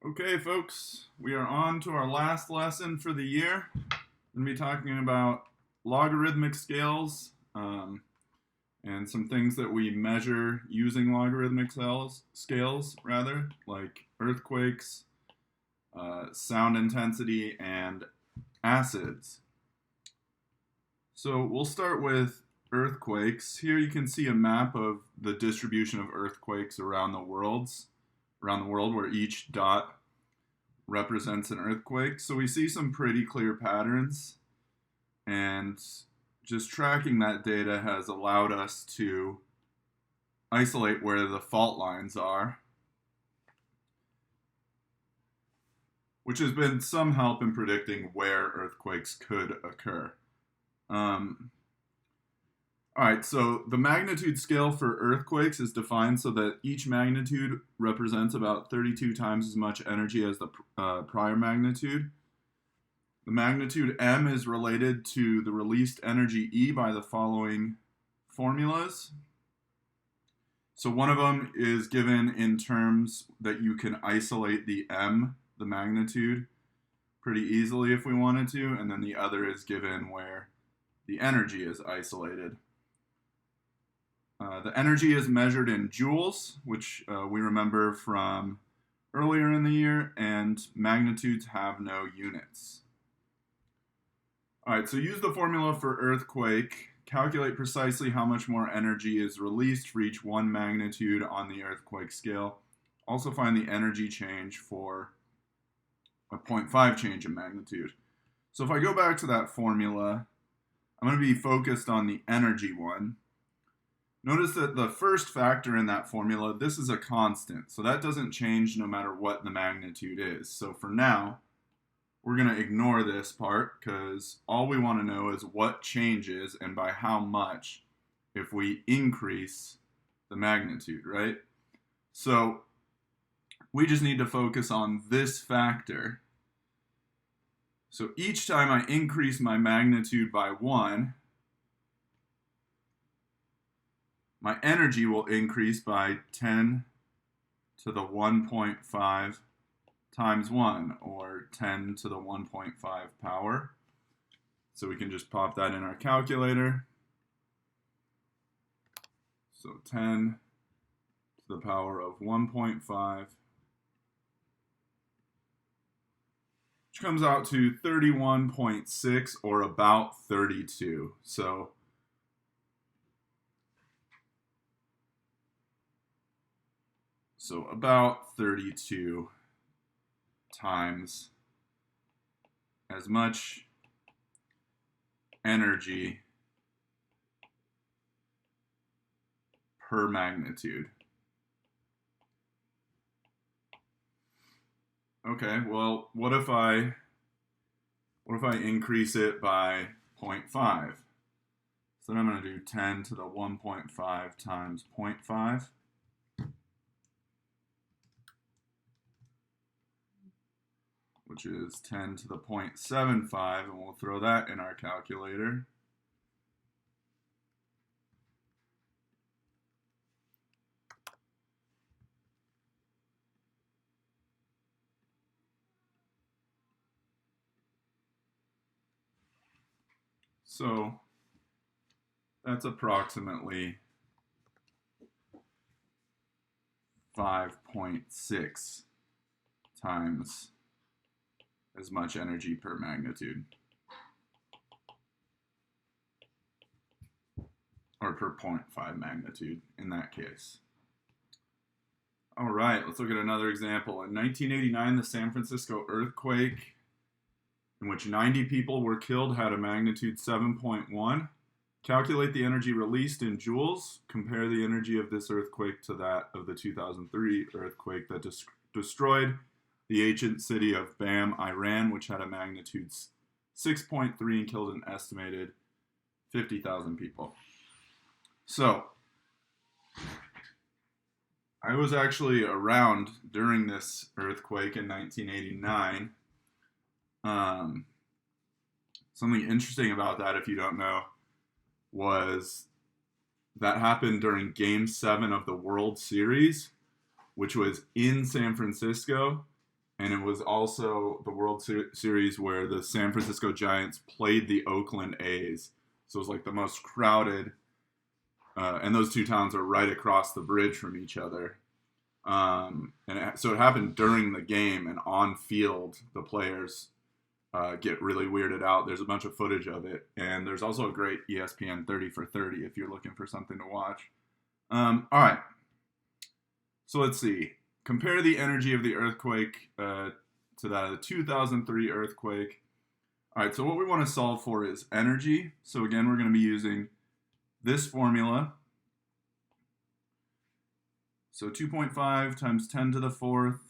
Okay, folks, we are on to our last lesson for the year. We're going to be talking about logarithmic scales and some things that we measure using logarithmic scales, like earthquakes, sound intensity, and acids. So we'll start with earthquakes. Here you can see a map of the distribution of earthquakes around the world, where each dot represents an earthquake. So we see some pretty clear patterns, and just tracking that data has allowed us to isolate where the fault lines are, which has been some help in predicting where earthquakes could occur. All right, so the magnitude scale for earthquakes is defined so that each magnitude represents about 32 times as much energy as the prior magnitude. The magnitude M is related to the released energy E by the following formulas. So one of them is given in terms that you can isolate the M, the magnitude, pretty easily if we wanted to, and then the other is given where the energy is isolated. The energy is measured in joules, which we remember from earlier in the year, and magnitudes have no units. All right, so use the formula for earthquake. Calculate precisely how much more energy is released for each one magnitude on the earthquake scale. Also find the energy change for a 0.5 change in magnitude. So if I go back to that formula, I'm going to be focused on the energy one. Notice that the first factor in that formula, this is a constant, so that doesn't change no matter what the magnitude is. So for now, we're going to ignore this part because all we want to know is what changes and by how much if we increase the magnitude, right? So we just need to focus on this factor. So each time I increase my magnitude by 1, my energy will increase by 10 to the 1.5 times 1, or 10 to the 1.5 power. So we can just pop that in our calculator. So 10 to the power of 1.5, which comes out to 31.6, or about 32. So about 32 times as much energy per magnitude. Okay, well, what if I increase it by 0.5? So then I'm going to do 10 to the 1.5 times 0.5. Which is 10 to the 0.75, and we'll throw that in our calculator. So that's approximately 5.6 times as much energy per magnitude, or per 0.5 magnitude in that case. All right, let's look at another example. In 1989, the San Francisco earthquake, in which 90 people were killed, had a magnitude 7.1. Calculate the energy released in joules. Compare the energy of this earthquake to that of the 2003 earthquake that destroyed the ancient city of Bam, Iran, which had a magnitude 6.3 and killed an estimated 50,000 people. So, I was actually around during this earthquake in 1989. Something interesting about that, if you don't know, was that happened during Game 7 of the World Series, which was in San Francisco. And it was also the World Series where the San Francisco Giants played the Oakland A's. So it was like the most crowded, and those two towns are right across the bridge from each other. So it happened during the game, and on field, the players get really weirded out. There's a bunch of footage of it, and there's also a great ESPN 30 for 30 if you're looking for something to watch. All right, so let's see. Compare the energy of the earthquake to that of the 2003 earthquake. All right, so what we want to solve for is energy. So again, we're going to be using this formula. So 2.5 times 10 to the fourth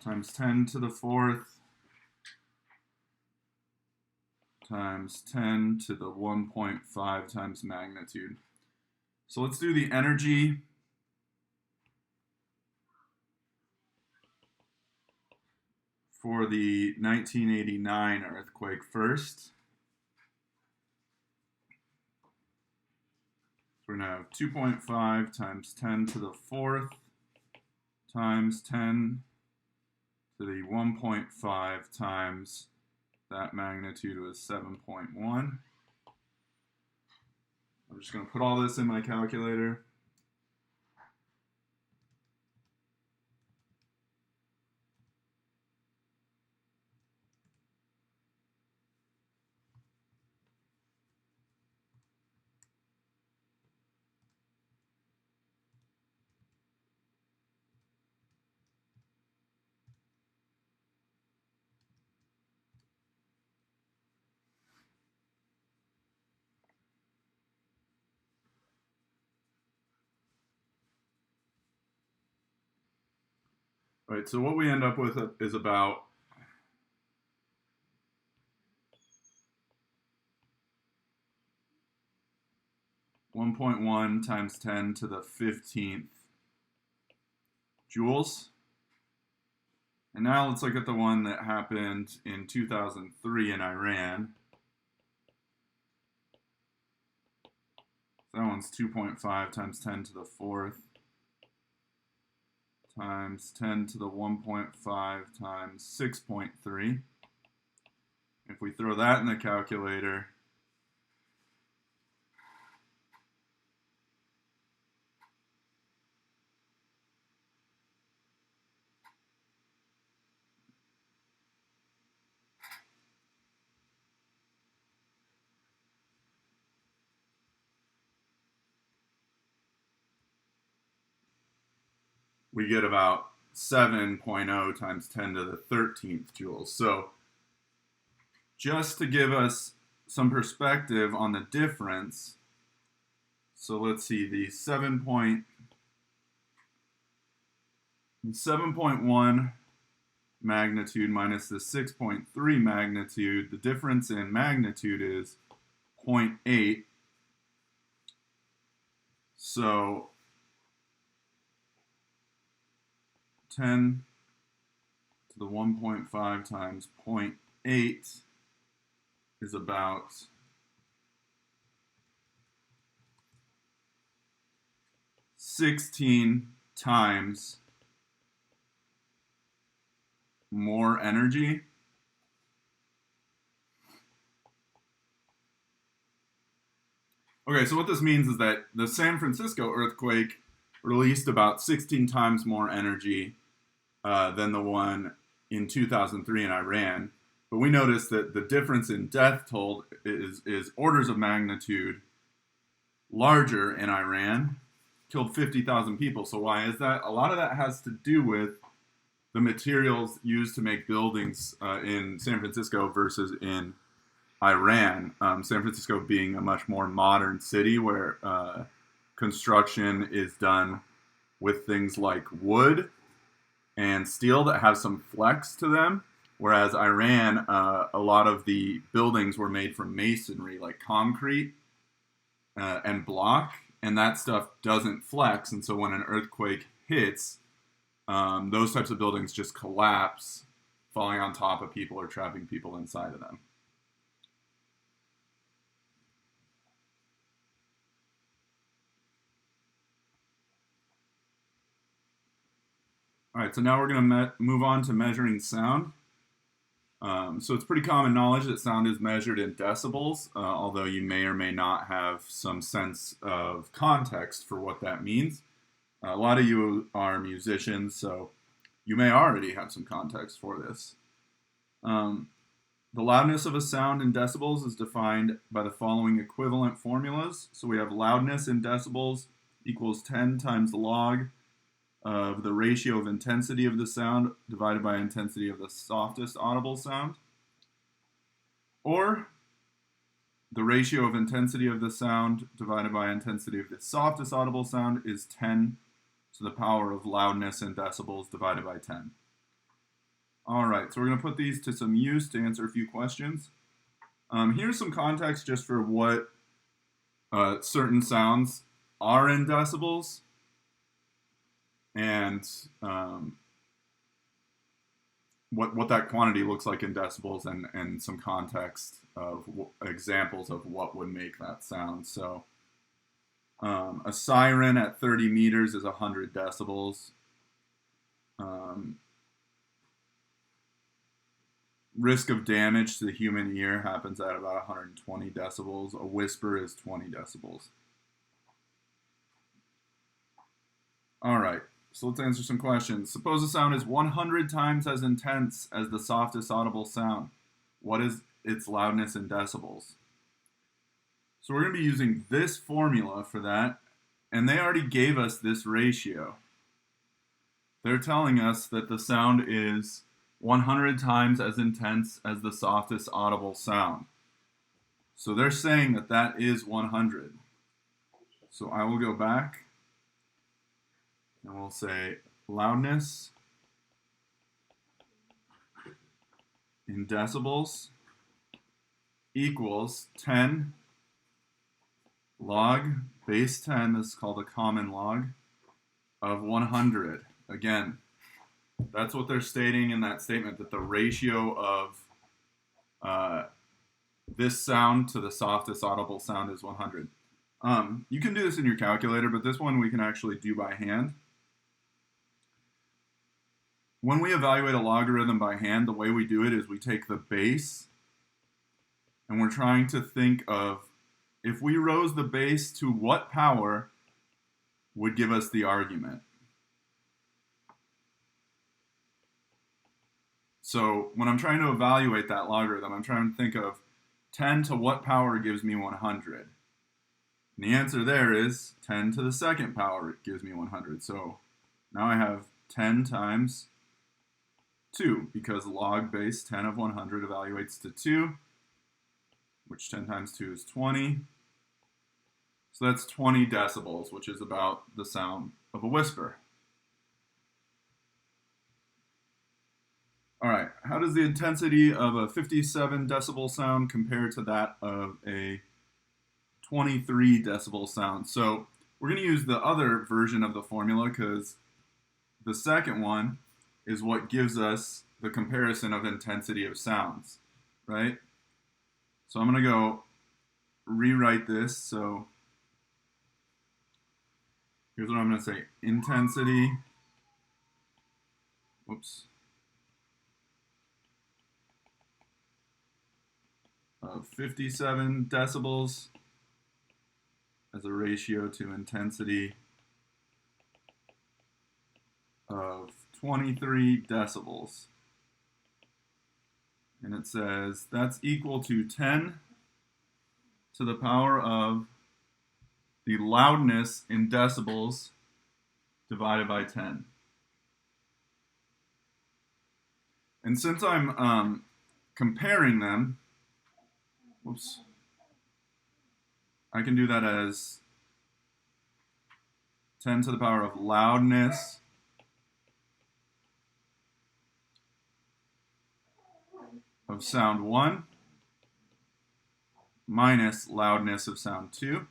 times 10 to the fourth times 10 to the 1.5 times magnitude. So let's do the energy for the 1989 earthquake first. So we're going to have 2.5 times 10 to the fourth times 10 to the 1.5 times that magnitude was 7.1. I'm just going to put all this in my calculator. All right, so what we end up with is about 1.1 times 10 to the 15th joules. And now let's look at the one that happened in 2003 in Iran. That one's 2.5 times 10 to the fourth times 10 to the 1.5 times 6.3. If we throw that in the calculator, we get about 7.0 times 10 to the 13th joules. So just to give us some perspective on the difference, so let's see, the 7.1 magnitude minus the 6.3 magnitude, the difference in magnitude is 0.8. So 10 to the 1.5 times 0.8 is about 16 times more energy. Okay, so what this means is that the San Francisco earthquake released about 16 times more energy than the one in 2003 in Iran. But we noticed that the difference in death toll is orders of magnitude larger in Iran. Killed 50,000 people. So why is that? A lot of that has to do with the materials used to make buildings in San Francisco versus in Iran. San Francisco being a much more modern city where construction is done with things like wood and steel that have some flex to them, whereas Iran, a lot of the buildings were made from masonry, like concrete and block, and that stuff doesn't flex, and so when an earthquake hits, those types of buildings just collapse, falling on top of people or trapping people inside of them. All right, so now we're going to move on to measuring sound. So it's pretty common knowledge that sound is measured in decibels, although you may or may not have some sense of context for what that means. A lot of you are musicians, so you may already have some context for this. The loudness of a sound in decibels is defined by the following equivalent formulas. So we have loudness in decibels equals 10 times the log of the ratio of intensity of the sound divided by intensity of the softest audible sound. Or the ratio of intensity of the sound divided by intensity of the softest audible sound is 10 to the power of loudness in decibels divided by 10. All right, so we're going to put these to some use to answer a few questions. Here's some context just for what certain sounds are in decibels and what that quantity looks like in decibels and some context of examples of what would make that sound. So a siren at 30 meters is 100 decibels. Risk of damage to the human ear happens at about 120 decibels. A whisper is 20 decibels. All right, so let's answer some questions. Suppose a sound is 100 times as intense as the softest audible sound. What is its loudness in decibels? So we're going to be using this formula for that, and they already gave us this ratio. They're telling us that the sound is 100 times as intense as the softest audible sound. So they're saying that that is 100. So I will go back and we'll say loudness in decibels equals 10 log base 10, this is called a common log, of 100. Again, that's what they're stating in that statement, that the ratio of this sound to the softest audible sound is 100. You can do this in your calculator, but this one we can actually do by hand. When we evaluate a logarithm by hand, the way we do it is we take the base, and we're trying to think of if we rose the base to what power would give us the argument. So when I'm trying to evaluate that logarithm, I'm trying to think of 10 to what power gives me 100. And the answer there is 10 to the second power gives me 100. So now I have 10 times 2, because log base 10 of 100 evaluates to 2, which 10 times 2 is 20. So that's 20 decibels, which is about the sound of a whisper. All right, how does the intensity of a 57 decibel sound compare to that of a 23 decibel sound? So we're going to use the other version of the formula because the second one is what gives us the comparison of intensity of sounds, right? So I'm going to go rewrite this. So here's what I'm going to say. Intensity, of 57 decibels as a ratio to intensity of 23 decibels. And it says that's equal to 10 to the power of the loudness in decibels divided by 10. And since I'm comparing them, I can do that as 10 to the power of loudness of sound 1 minus loudness of sound 2.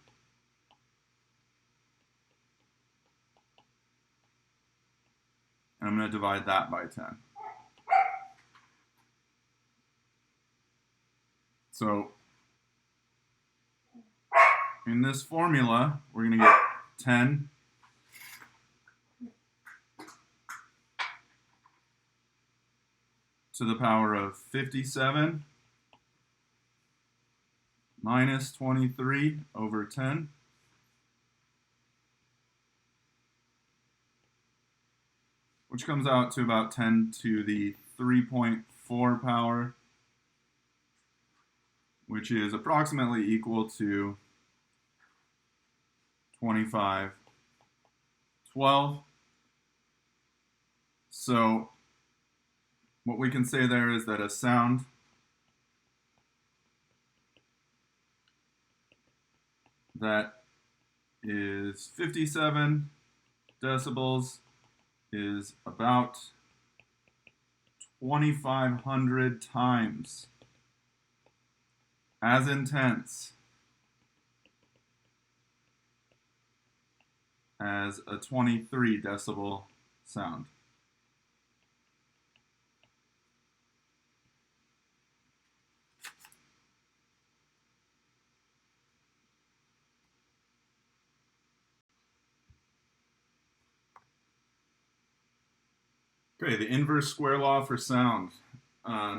And I'm going to divide that by 10. So in this formula, we're going to get 10 to the power of 57 minus 23 over 10. Which comes out to about 10 to the 3.4 power, which is approximately equal to 2512. So what we can say there is that a sound that is 57 decibels is about 2,500 times as intense as a 23 decibel sound. Okay, the inverse square law for sound.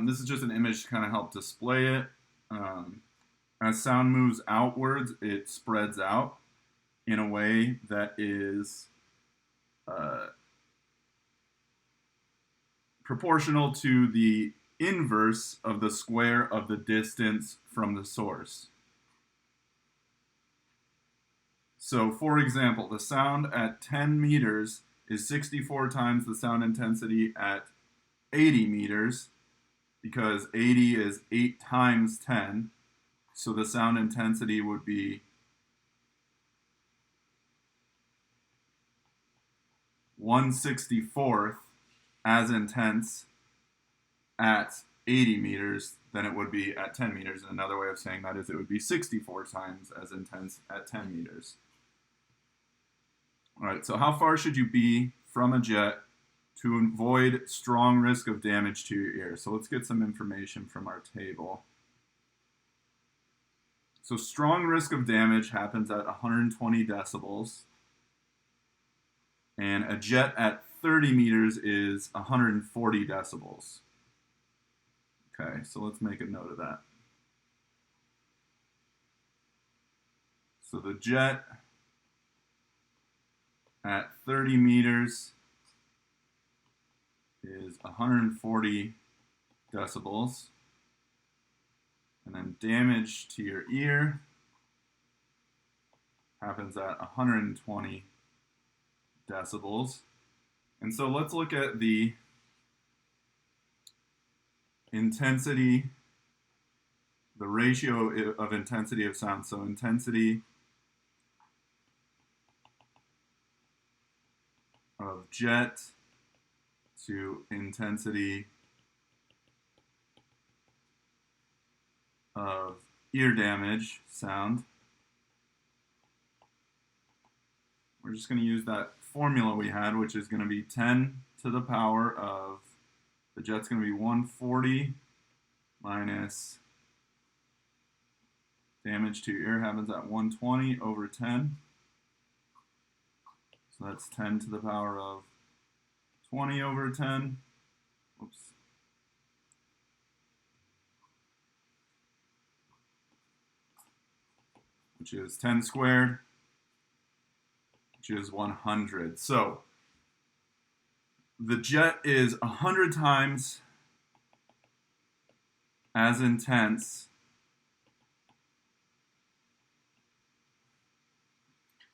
This is just an image to kind of help display it. As sound moves outwards, it spreads out in a way that is proportional to the inverse of the square of the distance from the source. So, for example, the sound at 10 meters is 64 times the sound intensity at 80 meters, because 80 is 8 times 10, so the sound intensity would be 1/64th as intense at 80 meters than it would be at 10 meters. And another way of saying that is it would be 64 times as intense at 10 meters. All right, so how far should you be from a jet to avoid strong risk of damage to your ear? So let's get some information from our table. So strong risk of damage happens at 120 decibels. And a jet at 30 meters is 140 decibels. Okay, so let's make a note of that. So the jet at 30 meters is 140 decibels. And then damage to your ear happens at 120 decibels. And so let's look at the intensity, the ratio of intensity of sound. So intensity of jet to intensity of ear damage sound. We're just going to use that formula we had, which is going to be 10 to the power of, the jet's going to be 140 minus damage to your ear happens at 120 over 10. So that's 10 to the power of 20 over 10. Oops. Which is 10 squared, which is 100. So the jet is 100 times as intense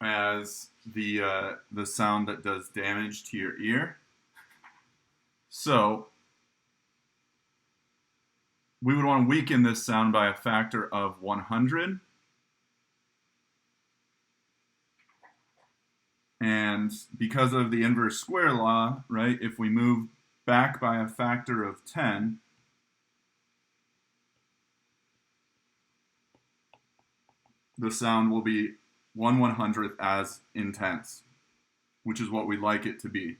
as the sound that does damage to your ear. So we would want to weaken this sound by a factor of 100. And because of the inverse square law, right, if we move back by a factor of 10, the sound will be 1/100th as intense, which is what we'd like it to be.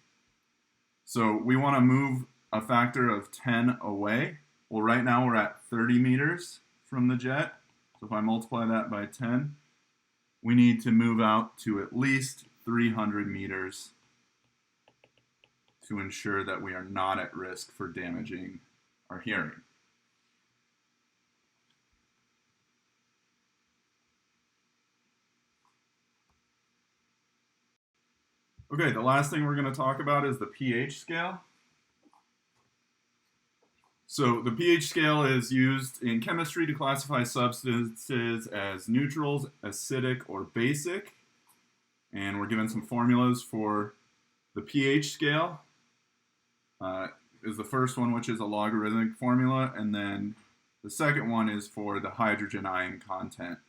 So we want to move a factor of 10 away. Well, right now we're at 30 meters from the jet. So if I multiply that by 10, we need to move out to at least 300 meters to ensure that we are not at risk for damaging are hearing. Okay, the last thing we're going to talk about is the pH scale. So the pH scale is used in chemistry to classify substances as neutrals, acidic, or basic. And we're given some formulas for the pH scale. Is the first one, which is a logarithmic formula, and then the second one is for the hydrogen ion content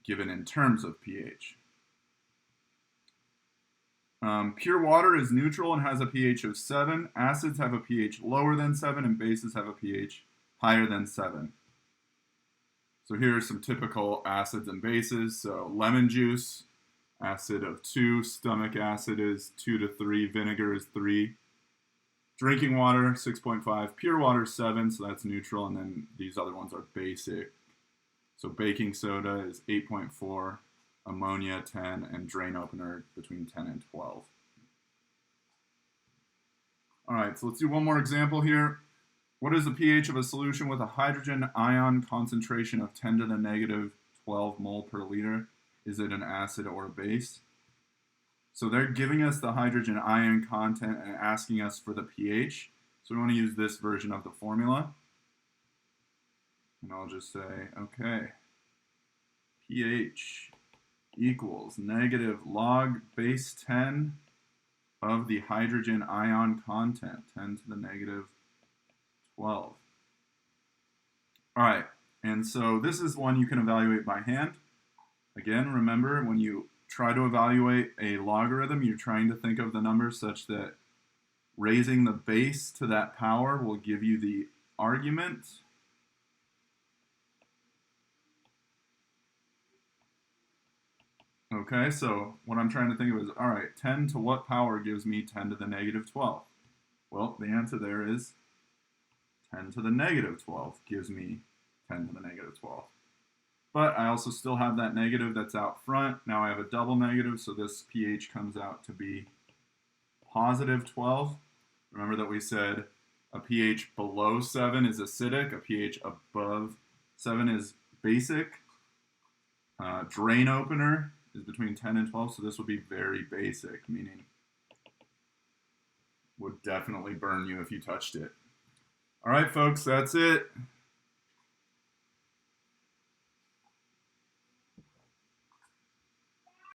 given in terms of pH. Pure water is neutral and has a pH of 7. Acids have a pH lower than 7, and bases have a pH higher than 7. So here are some typical acids and bases. So lemon juice, acid of 2. Stomach acid is 2 to 3. Vinegar is 3. Drinking water, 6.5. Pure water, 7, so that's neutral. And then these other ones are basic. So baking soda is 8.4. Ammonia 10, and drain opener between 10 and 12. All right, so let's do one more example here. What is the pH of a solution with a hydrogen ion concentration of 10 to the negative 12 mole per liter? Is it an acid or a base? So they're giving us the hydrogen ion content and asking us for the pH. So we want to use this version of the formula. And I'll just say, okay, pH equals negative log base 10 of the hydrogen ion content, 10 to the negative 12. All right, and so this is one you can evaluate by hand. Again, remember, when you try to evaluate a logarithm, you're trying to think of the numbers such that raising the base to that power will give you the argument. Okay, so what I'm trying to think of is, all right, 10 to what power gives me 10 to the negative 12? Well, the answer there is 10 to the negative 12 gives me 10 to the negative 12. But I also still have that negative that's out front. Now I have a double negative, so this pH comes out to be positive 12. Remember that we said a pH below 7 is acidic, a pH above 7 is basic. Drain opener is between 10 and 12, so this would be very basic, meaning would definitely burn you if you touched it. All right, folks, that's it.